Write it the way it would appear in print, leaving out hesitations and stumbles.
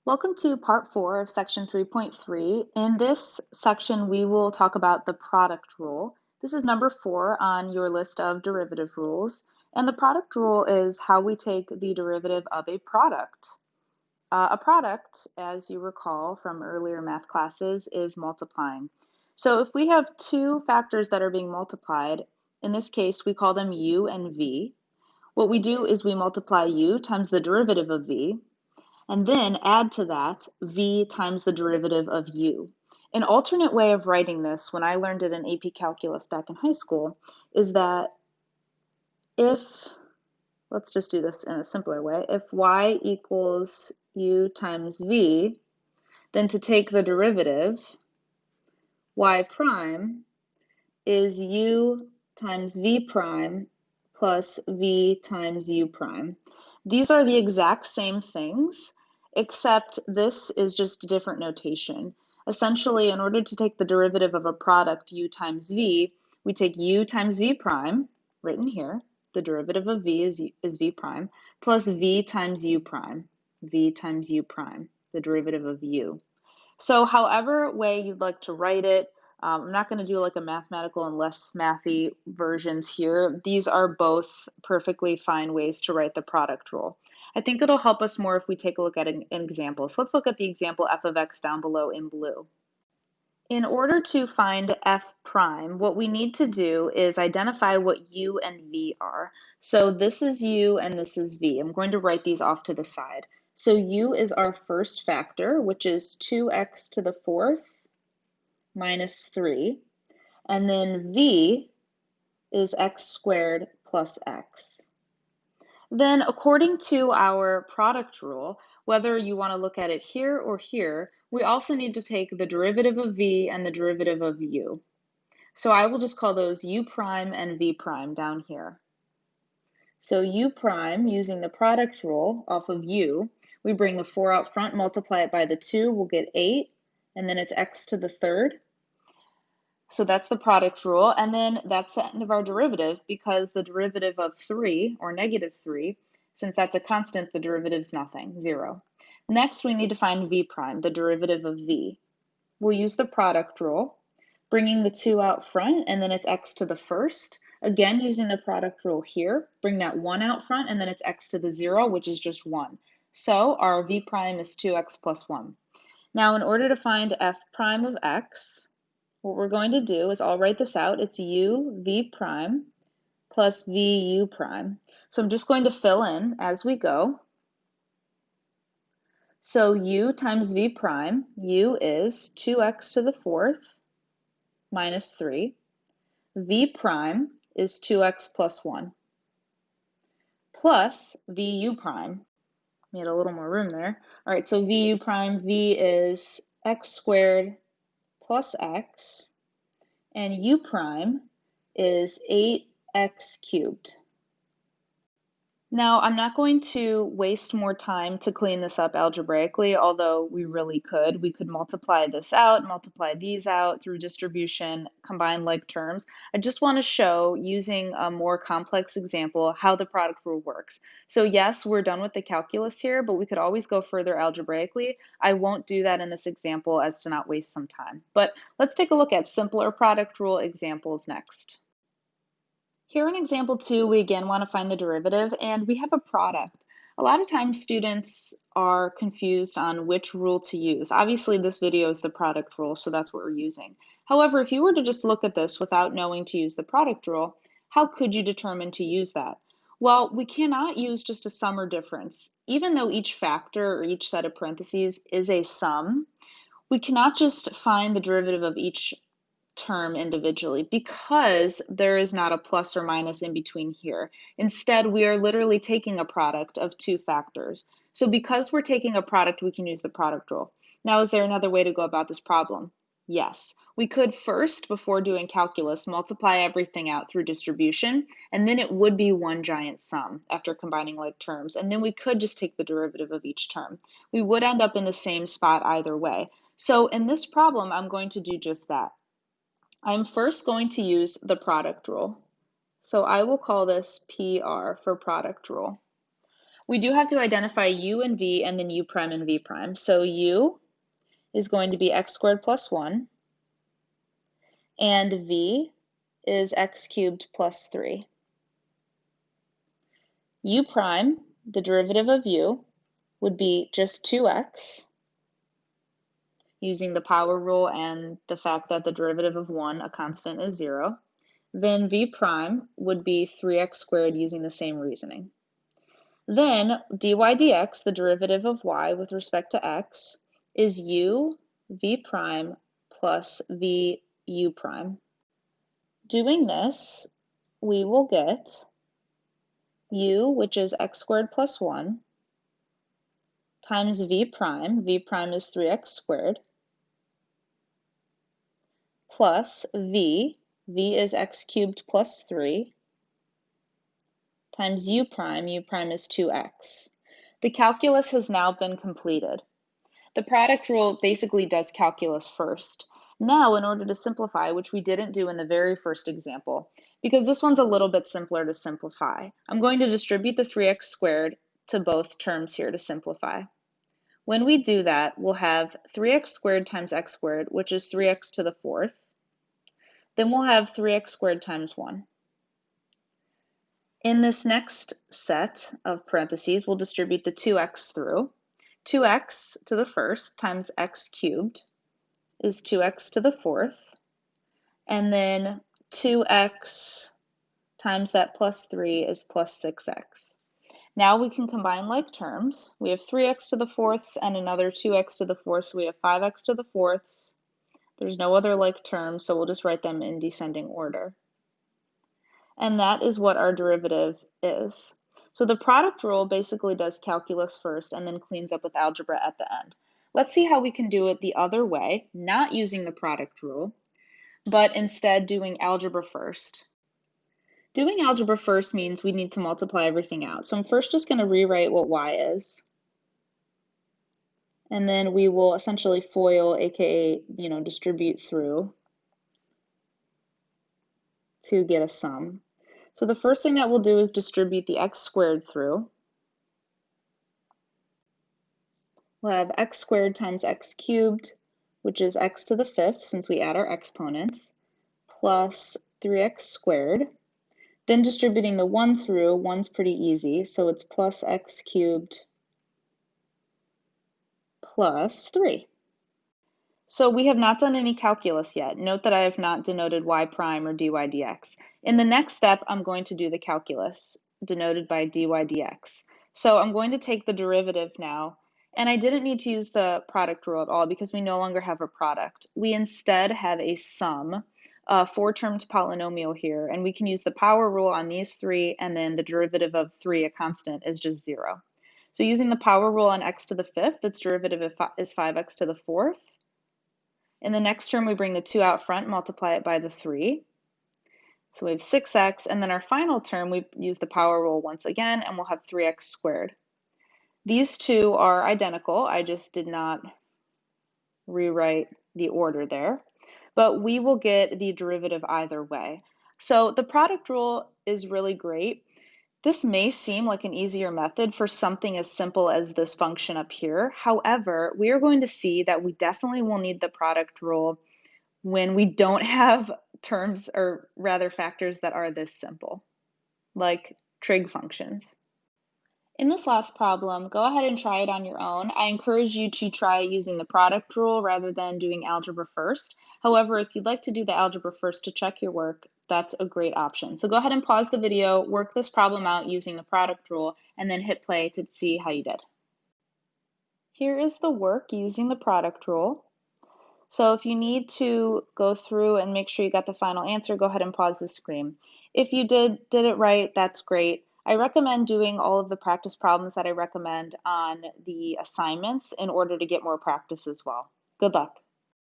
Welcome to part 4 of section 3.3. In this section, we will talk about the product rule. This is number 4 on your list of derivative rules. And the product rule is how we take the derivative of a product. A product, as you recall from earlier math classes, is multiplying. So if we have two factors that are being multiplied, in this case, we call them u and v. What we do is we multiply u times the derivative of v, and then add to that v times the derivative of u. An alternate way of writing this, when I learned it in AP Calculus back in high school, is that let's just do this in a simpler way, if y equals u times v, then to take the derivative, y prime is u times v prime plus v times u prime. These are the exact same things, except this is just a different notation. Essentially, in order to take the derivative of a product u times v, we take u times v prime, written here, the derivative of v is v prime, plus v times u prime, the derivative of u. So however way you'd like to write it, I'm not going to do like a mathematical and less mathy versions here. These are both perfectly fine ways to write the product rule. I think it'll help us more if we take a look at an example. So let's look at the example f of x down below in blue. In order to find f prime, what we need to do is identify what u and v are. So this is u and this is v. I'm going to write these off to the side. So u is our first factor, which is 2x to the fourth minus 3. And then v is x squared plus x. Then according to our product rule, whether you want to look at it here or here, we also need to take the derivative of v and the derivative of u. So I will just call those u prime and v prime down here. So u prime, using the product rule off of u, we bring the 4 out front, multiply it by the 2, we'll get 8, and then it's x to the third. So that's the product rule, and then that's the end of our derivative, because the derivative of 3, or negative 3, since that's a constant, the derivative's nothing, 0. Next, we need to find v prime, the derivative of v. We'll use the product rule, bringing the 2 out front, and then it's x to the first. Again, using the product rule here, bring that 1 out front, and then it's x to the 0, which is just 1. So our v prime is 2x plus 1. Now, in order to find f prime of x, what we're going to do is, I'll write this out, it's u v prime plus v u prime. So I'm just going to fill in as we go. So u times v prime, u is 2x to the fourth minus 3. V prime is 2x plus 1 plus vu prime. Made a little more room there. All right, so vu prime, v is x squared plus x, and u prime is 8x cubed. Now, I'm not going to waste more time to clean this up algebraically, although we really could. We could multiply this out, multiply these out through distribution, combine like terms. I just want to show, using a more complex example, how the product rule works. So yes, we're done with the calculus here, but we could always go further algebraically. I won't do that in this example as to not waste some time. But let's take a look at simpler product rule examples next. Here in example 2, we again want to find the derivative, and we have a product. A lot of times students are confused on which rule to use. Obviously, this video is the product rule, so that's what we're using. However, if you were to just look at this without knowing to use the product rule, how could you determine to use that? Well, we cannot use just a sum or difference. Even though each factor or each set of parentheses is a sum, we cannot just find the derivative of each term individually, because there is not a plus or minus in between here. Instead, we are literally taking a product of two factors. So because we're taking a product, we can use the product rule. Now, is there another way to go about this problem? Yes. We could first, before doing calculus, multiply everything out through distribution, and then it would be one giant sum after combining like terms, and then we could just take the derivative of each term. We would end up in the same spot either way. So in this problem, I'm going to do just that. I'm first going to use the product rule. So I will call this PR for product rule. We do have to identify u and v and then u prime and v prime. So u is going to be x squared plus 1, and v is x cubed plus 3. U prime, the derivative of u, would be just 2x, using the power rule and the fact that the derivative of 1, a constant, is 0. Then v prime would be 3x squared using the same reasoning. Then dy dx, the derivative of y with respect to x, is u v prime plus v u prime. Doing this, we will get u, which is x squared plus 1, times v prime is 3x squared, plus v is x cubed plus 3, times u prime is 2x. The calculus has now been completed. The product rule basically does calculus first. Now, in order to simplify, which we didn't do in the very first example, because this one's a little bit simpler to simplify, I'm going to distribute the 3x squared to both terms here to simplify. When we do that, we'll have 3x squared times x squared, which is 3x to the 4th. Then we'll have 3x squared times 1. In this next set of parentheses, we'll distribute the 2x through. 2x to the 1st times x cubed is 2x to the 4th. And then 2x times that plus 3 is plus 6x. Now we can combine like terms. We have 3x to the 4ths and another 2x to the 4th, so we have 5x to the 4ths. There's no other like terms, so we'll just write them in descending order. And that is what our derivative is. So the product rule basically does calculus first and then cleans up with algebra at the end. Let's see how we can do it the other way, not using the product rule, but instead doing algebra first. Doing algebra first means we need to multiply everything out. So I'm first just going to rewrite what y is. And then we will essentially FOIL, aka, distribute through to get a sum. So the first thing that we'll do is distribute the x squared through. We'll have x squared times x cubed, which is x to the 5th since we add our exponents, plus 3x squared. Then distributing the 1 through, 1's pretty easy, so it's plus x cubed plus 3. So we have not done any calculus yet. Note that I have not denoted y prime or dy dx. In the next step, I'm going to do the calculus, denoted by dy dx. So I'm going to take the derivative now, and I didn't need to use the product rule at all because we no longer have a product. We instead have a sum, a 4-termed polynomial here, and we can use the power rule on these 3, and then the derivative of 3, a constant, is just 0. So using the power rule on x to the 5th, its derivative is 5x to the 4th. In the next term, we bring the 2 out front, multiply it by the 3. So we have 6x, and then our final term, we use the power rule once again, and we'll have 3x squared. These two are identical. I just did not rewrite the order there, but we will get the derivative either way. So the product rule is really great. This may seem like an easier method for something as simple as this function up here. However, we are going to see that we definitely will need the product rule when we don't have terms, or rather factors, that are this simple, like trig functions. In this last problem, go ahead and try it on your own. I encourage you to try using the product rule rather than doing algebra first. However, if you'd like to do the algebra first to check your work, that's a great option. So go ahead and pause the video, work this problem out using the product rule, and then hit play to see how you did. Here is the work using the product rule. So if you need to go through and make sure you got the final answer, go ahead and pause the screen. If you did it right, that's great. I recommend doing all of the practice problems that I recommend on the assignments in order to get more practice as well. Good luck.